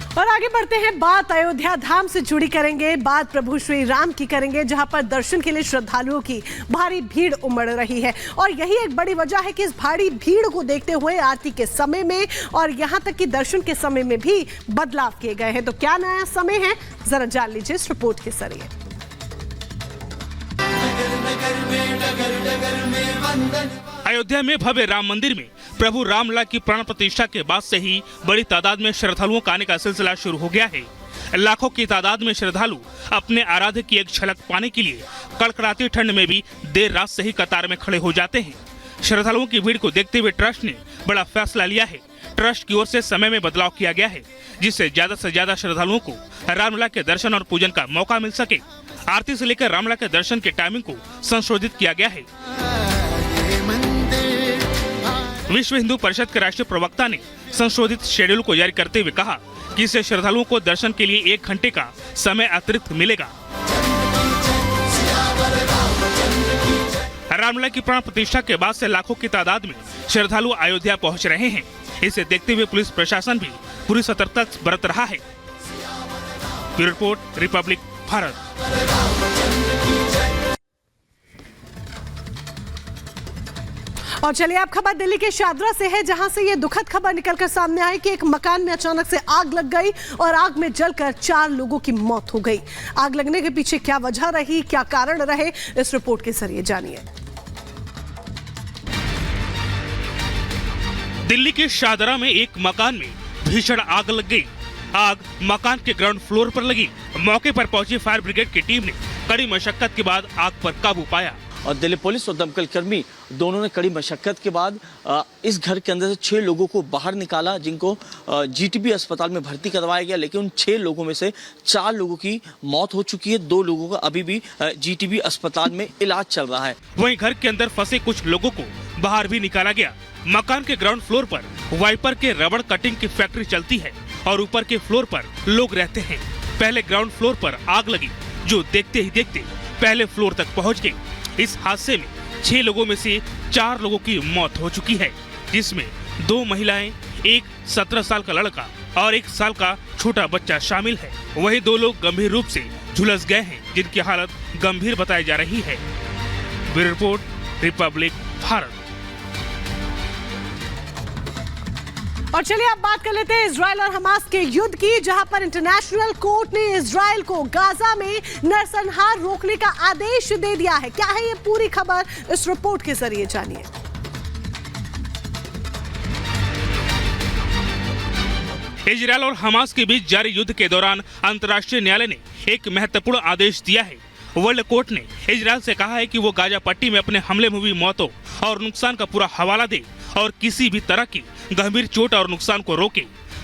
और आगे बढ़ते हैं, बात अयोध्या धाम से जुड़ी करेंगे, बात प्रभु श्री राम की करेंगे, जहां पर दर्शन के लिए श्रद्धालुओं की भारी भीड़ उमड़ रही है। और यही एक बड़ी वजह है कि इस भारी भीड़ को देखते हुए आरती के समय में और यहां तक कि दर्शन के समय में भी बदलाव किए गए हैं। तो क्या नया समय है, जरा जान लीजिए इस रिपोर्ट के जरिए। अयोध्या में भव्य राम मंदिर में प्रभु रामलला की प्राण प्रतिष्ठा के बाद से ही बड़ी तादाद में श्रद्धालुओं का आने का सिलसिला शुरू हो गया है। लाखों की तादाद में श्रद्धालु अपने आराध्य की एक झलक पाने के लिए कड़कड़ाती ठंड में भी देर रात से ही कतार में खड़े हो जाते हैं। श्रद्धालुओं की भीड़ को देखते हुए ट्रस्ट ने बड़ा फैसला लिया है। ट्रस्ट की ओर से समय में बदलाव किया गया है, जिससे ज्यादा से ज्यादा श्रद्धालुओं को रामलला के दर्शन और पूजन का मौका मिल सके। आरती से लेकर रामलला के दर्शन के टाइमिंग को संशोधित किया गया है। विश्व हिंदू परिषद के राष्ट्रीय प्रवक्ता ने संशोधित शेड्यूल को जारी करते हुए कहा कि इससे श्रद्धालुओं को दर्शन के लिए 1 घंटे का समय अतिरिक्त मिलेगा। रामलला की प्राण प्रतिष्ठा के बाद से लाखों की तादाद में श्रद्धालु अयोध्या पहुंच रहे हैं। इसे देखते हुए पुलिस प्रशासन भी पूरी सतर्कता बरत रहा है। Bureau report, Republic Bharat. और चलिए अब खबर दिल्ली के शादरा से है, जहां से ये दुखद खबर निकलकर सामने आई कि एक मकान में अचानक से आग लग गई और आग में जलकर 4 लोगों की मौत हो गई। आग लगने के पीछे क्या वजह रही, क्या कारण रहे, इस रिपोर्ट के जरिए जानिए। दिल्ली के शादरा में एक मकान में भीषण आग लग गई। आग मकान के ग्राउंड फ्लोर पर लगी। मौके पर पहुंची फायर ब्रिगेड की टीम ने कड़ी मशक्कत के बाद आग पर काबू पाया और दिल्ली पुलिस और दमकल कर्मी दोनों ने कड़ी मशक्कत के बाद इस घर के अंदर से 6 लोगों को बाहर निकाला, जिनको जीटीबी अस्पताल में भर्ती करवाया गया। लेकिन उन 6 लोगों में से 4 लोगों की मौत हो चुकी है। 2 लोगों का अभी भी जीटीबी अस्पताल में इलाज चल रहा है। वहीं घर के अंदर फंसे कुछ लोगों को बाहर भी निकाला गया। मकान के ग्राउंड फ्लोर पर वाइपर के रबड़ कटिंग की फैक्ट्री चलती है और ऊपर के फ्लोर पर लोग रहते हैं। पहले ग्राउंड फ्लोर पर आग लगी, जो देखते ही देखते पहले फ्लोर तक पहुंच गई। इस हादसे में 6 लोगों में से 4 लोगों की मौत हो चुकी है, जिसमें 2 महिलाएं, एक 17 साल का लड़का और 1 साल का छोटा बच्चा शामिल है। वहीं 2 लोग गंभीर रूप से झुलस गए हैं, जिनकी हालत गंभीर बताई जा रही है। Bureau report, Republic Bharat. और चलिए अब बात कर लेते हैं इजराइल और हमास के युद्ध की, जहां पर इंटरनेशनल कोर्ट ने इजराइल को गाजा में नरसंहार रोकने का आदेश दे दिया है। क्या है ये पूरी खबर, इस रिपोर्ट के जरिए जानिए। इजराइल और हमास के बीच जारी युद्ध के दौरान अंतर्राष्ट्रीय न्यायालय ने एक महत्वपूर्ण आदेश दिया है। वर्ल्ड कोर्ट ने इजराइल से कहा है कि वो गाजा पट्टी में अपने हमले में हुई मौतों और नुकसान का पूरा हवाला दे और किसी भी तरह की गंभीर चोट और नुकसान को रोके।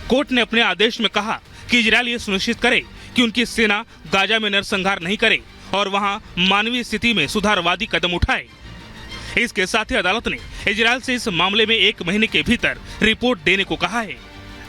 कोर्ट ने अपने आदेश में कहा कि इजराइल ये सुनिश्चित करे कि उनकी सेना गाजा में नरसंहार नहीं करे और वहां मानवीय स्थिति में सुधारवादी कदम उठाए। इसके साथ ही अदालत ने इजराइल से इस मामले में 1 महीने के भीतर रिपोर्ट देने को कहा है।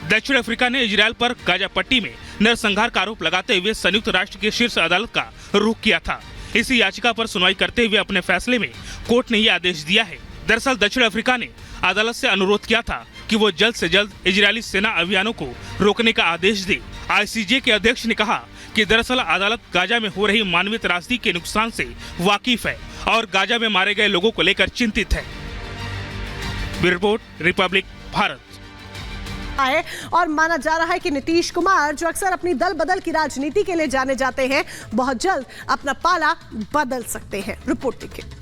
दक्षिण अफ्रीका ने इजराइल पर गाजा पट्टी में नरसंहार का आरोप लगाते हुए संयुक्त राष्ट्र की शीर्ष अदालत का रुख किया था। इसी याचिका पर सुनवाई करते हुए अपने फैसले में कोर्ट ने यह आदेश दिया है। दरअसल दक्षिण अफ्रीका ने अदालत से अनुरोध किया था कि वो जल्द से जल्द इजरायली सेना अभियानों को रोकने का आदेश दे। आईसीजे के अध्यक्ष ने कहा कि दरअसल अदालत गाजा में हो रही मानवीय त्रासदी के नुकसान से वाकिफ है और गाजा में मारे गए लोगों को लेकर चिंतित है। Bureau report, Republic Bharat. है और माना जा रहा है कि नीतीश कुमार, जो अक्सर अपनी दल बदल की राजनीति के लिए जाने जाते हैं, बहुत जल्द अपना पाला बदल सकते हैं। रिपोर्ट देखिए।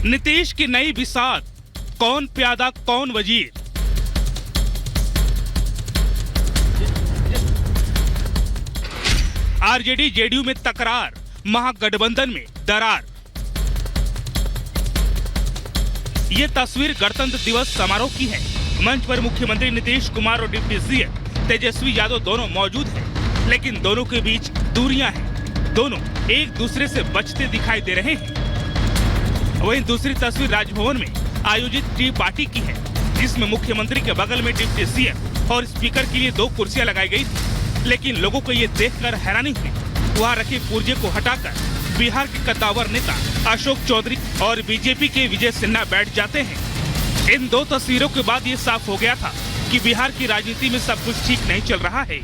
नीतीश की नई बिसात, कौन प्यादा कौन वजीर। आरजेडी जेडीयू में तकरार, महागठबंधन में दरार। ये तस्वीर गणतंत्र दिवस समारोह की है। मंच पर मुख्यमंत्री नीतीश कुमार और डिप्टी सीएम तेजस्वी यादव दोनों मौजूद हैं, लेकिन दोनों के बीच दूरियां हैं। दोनों एक दूसरे से बचते दिखाई दे रहे हैं। वहीं दूसरी तस्वीर राजभवन में आयोजित टी पार्टी की है, जिसमें मुख्यमंत्री के बगल में डिप्टी सीएम और स्पीकर के लिए 2 कुर्सियां लगाई गई थी। लेकिन लोगों को ये देखकर हैरानी हुई वहाँ रखे पुर्जे को हटाकर बिहार के कद्दावर नेता अशोक चौधरी और बीजेपी के विजय सिन्हा बैठ जाते हैं। इन दो तस्वीरों के बाद ये साफ हो गया था कि बिहार की राजनीति में सब कुछ ठीक नहीं चल रहा है।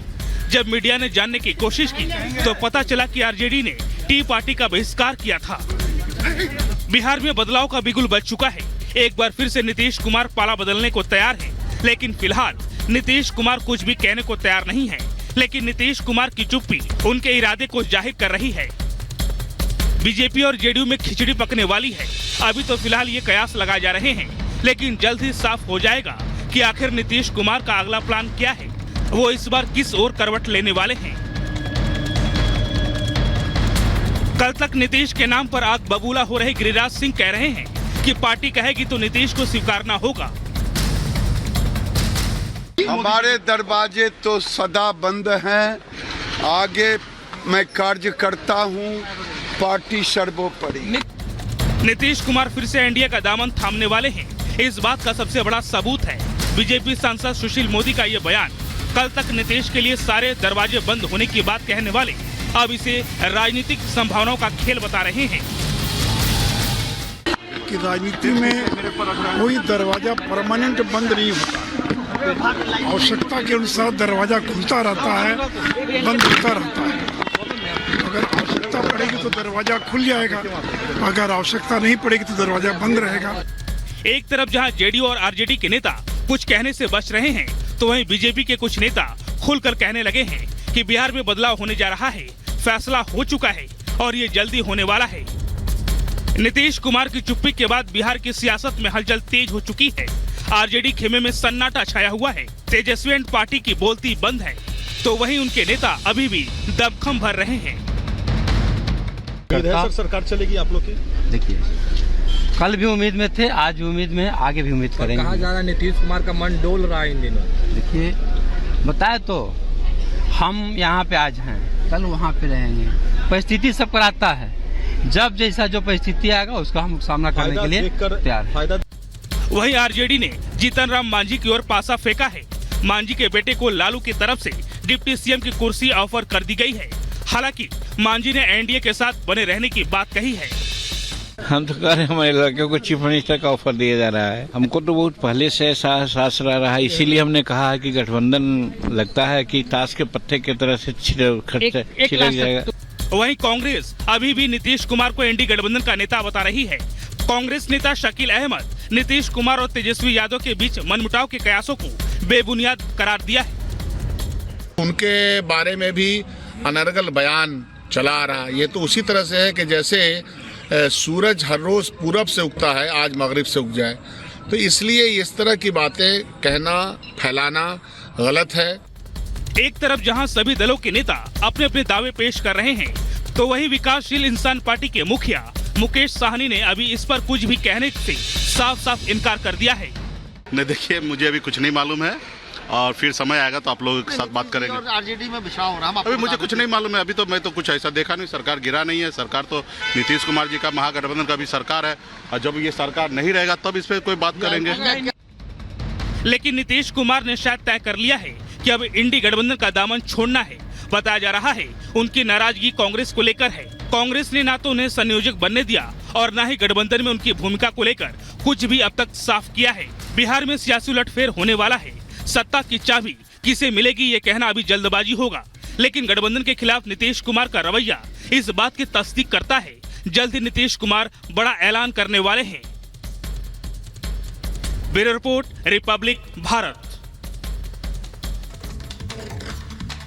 जब मीडिया ने जानने की कोशिश की तो पता चला कि आरजेडी ने टी पार्टी का बहिष्कार किया था। बिहार में बदलाव का बिगुल बज चुका है। एक बार फिर से नीतीश कुमार पाला बदलने को तैयार है, लेकिन फिलहाल नीतीश कुमार कुछ भी कहने को तैयार नहीं है। लेकिन नीतीश कुमार की चुप्पी उनके इरादे को जाहिर कर रही है। बीजेपी और जेडीयू में खिचड़ी पकने वाली है। अभी तो फिलहाल ये कयास लगाए जा रहे हैं, लेकिन जल्द ही साफ हो जाएगा कि आखिर नीतीश कुमार का अगला प्लान क्या है, वो इस बार किस ओर करवट लेने वाले हैं। कल तक नीतीश के नाम पर आग बबूला हो रहे गिरिराज सिंह कह रहे हैं कि पार्टी कहेगी तो नीतीश को स्वीकारना होगा। हमारे दरवाजे तो सदा बंद हैं। आगे मैं कार्य करता हूं, पार्टी सर्वोपरि। नीतीश कुमार फिर से एनडीए का दामन थामने वाले हैं। इस बात का सबसे बड़ा सबूत है बीजेपी सांसद सुशील मोदी का ये बयान। कल तक नीतीश के लिए सारे दरवाजे बंद होने की बात कहने वाले अब इसे राजनीतिक संभावनाओं का खेल बता रहे हैं। कि राजनीति में कोई दरवाजा परमानेंट बंद नहीं होता। आवश्यकता के अनुसार दरवाजा खुलता रहता है, बंद होता रहता है। अगर आवश्यकता पड़ेगी तो दरवाजा खुल जाएगा, अगर आवश्यकता नहीं पड़ेगी तो दरवाजा बंद रहेगा। एक तरफ जहां जेडीयू और आरजेडी के नेता कुछ कहने से बच रहे हैं, तो वहीं बीजेपी के कुछ नेता खुलकर कहने लगे हैं कि बिहार में बदलाव होने जा रहा है, फैसला हो चुका है और ये जल्दी होने वाला है। नीतीश कुमार की चुप्पी के बाद बिहार की सियासत में हलचल तेज हो चुकी है। आरजेडी खेमे में सन्नाटा छाया हुआ है। तेजस्वी एंड पार्टी की बोलती बंद है, तो वहीं उनके नेता अभी भी दबखम भर रहे हैं। सर सरकार चलेगी आप लोग की? देखिए, कल भी उम्मीद में थे, आज भी उम्मीद में, आगे भी उम्मीद करेंगे। कहा जा रहा है नीतीश कुमार का मन डोल रहा है इन दिनों। देखिए, बताए तो हम यहाँ पे आज हैं, कल वहाँ पे रहेंगे। परिस्थिति सब कराता है। जब जैसा जो परिस्थिति आएगा उसका हम सामना करने के लिए तैयार हैं। वहीं आरजेडी ने जीतन राम मांझी की ओर पासा फेंका है। मांझी के बेटे को लालू की तरफ से डिप्टी सीएम की कुर्सी ऑफर कर दी गई है। हालांकि मांझी ने एनडीए के साथ बने रहने की बात कही है। हम तो कह रहे हैं हमारे लड़कियों को चीफ मिनिस्टर का ऑफर दिया जा रहा है। हमको तो बहुत पहले से सास रहा है, इसीलिए हमने कहा है कि गठबंधन लगता है कि ताश के पत्ते की तरह से छिड़क जाएगा। वहीं कांग्रेस अभी भी नीतीश कुमार को एनडीए गठबंधन का नेता बता रही है। कांग्रेस नेता शकील अहमद नीतीश कुमार और तेजस्वी यादव के बीच मनमुटाव के कयासों को बेबुनियाद करार दिया है। उनके बारे में भी अनर्गल बयान चला आ रहा है। ये तो उसी तरह से है कि जैसे सूरज हर रोज पूरब से उगता है, आज मगरिब से उग जाए। तो इसलिए इस तरह की बातें कहना, फैलाना गलत है। एक तरफ जहां सभी दलों के नेता अपने अपने दावे पेश कर रहे हैं, तो वहीं विकासशील इंसान पार्टी के मुखिया मुकेश साहनी ने अभी इस पर कुछ भी कहने से साफ साफ इनकार कर दिया है। नहीं, देखिए, मुझे अभी कुछ नहीं मालूम है और फिर समय आएगा तो आप लोगों के साथ बात करेंगे। आरजेडी में विशाल हो रहा है, अभी मुझे कुछ नहीं मालूम है। अभी तो मैं तो कुछ ऐसा देखा नहीं, सरकार गिरा नहीं है। सरकार तो नीतीश कुमार जी का महागठबंधन का भी सरकार है, और जब ये सरकार नहीं रहेगा तब इस पर कोई बात करेंगे। लेकिन नीतीश कुमार ने शायद तय कर लिया है कि अब इंडी गठबंधन का दामन छोड़ना है। बताया जा रहा है उनकी नाराजगी कांग्रेस को लेकर है। कांग्रेस ने ना तो उन्हें संयोजक बनने दिया और न ही गठबंधन में उनकी भूमिका को लेकर कुछ भी अब तक साफ किया है। बिहार में सियासी उलटफेर होने वाला है। सत्ता की चाबी किसे मिलेगी ये कहना अभी जल्दबाजी होगा, लेकिन गठबंधन के खिलाफ नीतीश कुमार का रवैया इस बात की तस्दीक करता है। जल्द ही नीतीश कुमार बड़ा ऐलान करने वाले हैं। Bureau report, Republic Bharat.